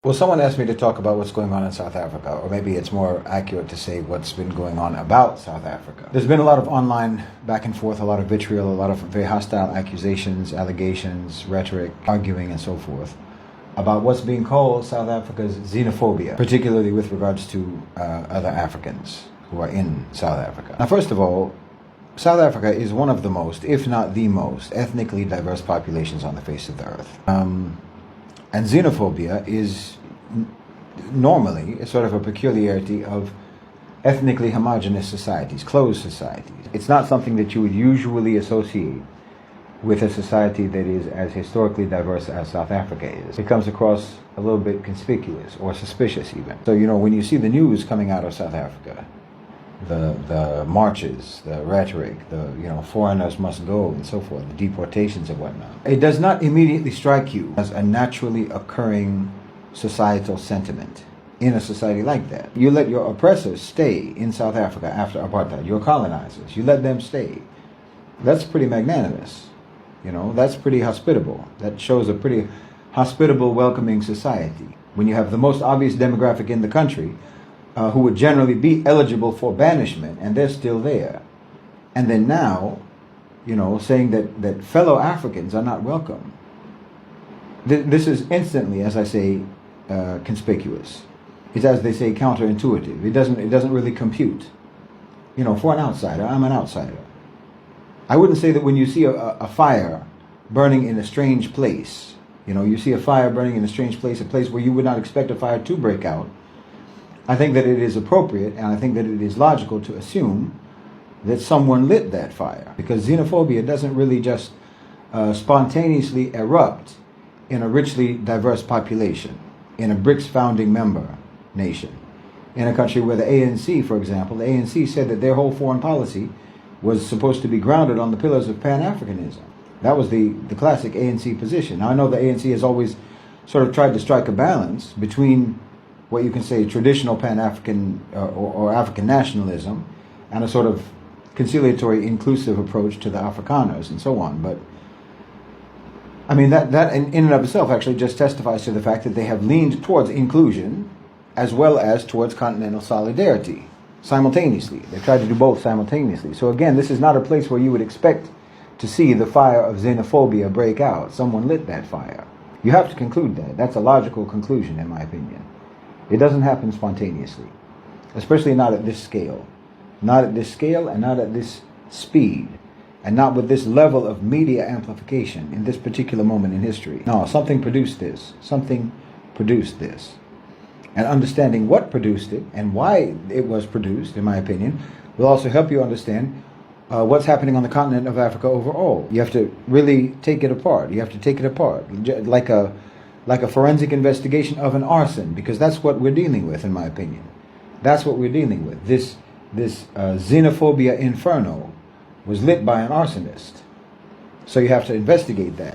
Well, someone asked me to talk about what's going on in South Africa, or maybe it's more accurate to say what's been going on about South Africa. There's been a lot of online back and forth, a lot of vitriol, a lot of very hostile accusations, allegations, rhetoric, arguing, and so forth about what's being called South Africa's xenophobia, particularly with regards to other Africans who are in South Africa. Now, first of all, South Africa is one of the most, if not the most, ethnically diverse populations on the face of the earth. And xenophobia is normally a sort of a peculiarity of ethnically homogeneous societies, closed societies. It's not something that you would usually associate with a society that is as historically diverse as South Africa is. It comes across a little bit conspicuous or suspicious even. So, when you see the news coming out of South Africa, the marches, the rhetoric, foreigners must go and so forth, the deportations and whatnot, it does not immediately strike you as a naturally occurring societal sentiment in a society like that. You let your oppressors stay in South Africa after apartheid, your colonizers, you let them stay. That's pretty magnanimous. That's pretty hospitable. That shows a pretty hospitable, welcoming society. When you have the most obvious demographic in the country, who would generally be eligible for banishment, and they're still there. And then now, saying that fellow Africans are not welcome. This is instantly, as I say, conspicuous. It's, as they say, counterintuitive. It doesn't really compute. For an outsider, I'm an outsider. I wouldn't say that when you see a fire burning in a strange place, you see a fire burning in a strange place, a place where you would not expect a fire to break out, I think that it is appropriate, and I think that it is logical to assume that someone lit that fire. Because xenophobia doesn't really just spontaneously erupt in a richly diverse population, in a BRICS founding member nation, in a country where the ANC, for example, the ANC said that their whole foreign policy was supposed to be grounded on the pillars of Pan-Africanism. That was the classic ANC position. Now, I know the ANC has always sort of tried to strike a balance between what you can say traditional Pan-African or African nationalism and a sort of conciliatory, inclusive approach to the Afrikaners and so on. But I mean, that in and of itself actually just testifies to the fact that they have leaned towards inclusion as well as towards continental solidarity simultaneously. They've tried to do both simultaneously. So again, this is not a place where you would expect to see the fire of xenophobia break out. Someone lit that fire. You have to conclude that. That's a logical conclusion, in my opinion. It doesn't happen spontaneously, especially not at this scale. Not at this scale and not at this speed, and not with this level of media amplification in this particular moment in history. No, something produced this. Something produced this. And understanding what produced it and why it was produced, in my opinion, will also help you understand what's happening on the continent of Africa overall. You have to really take it apart. You have to take it apart, like a forensic investigation of an arson, because that's what we're dealing with, in my opinion. That's what we're dealing with. This xenophobia inferno was lit by an arsonist. So you have to investigate that.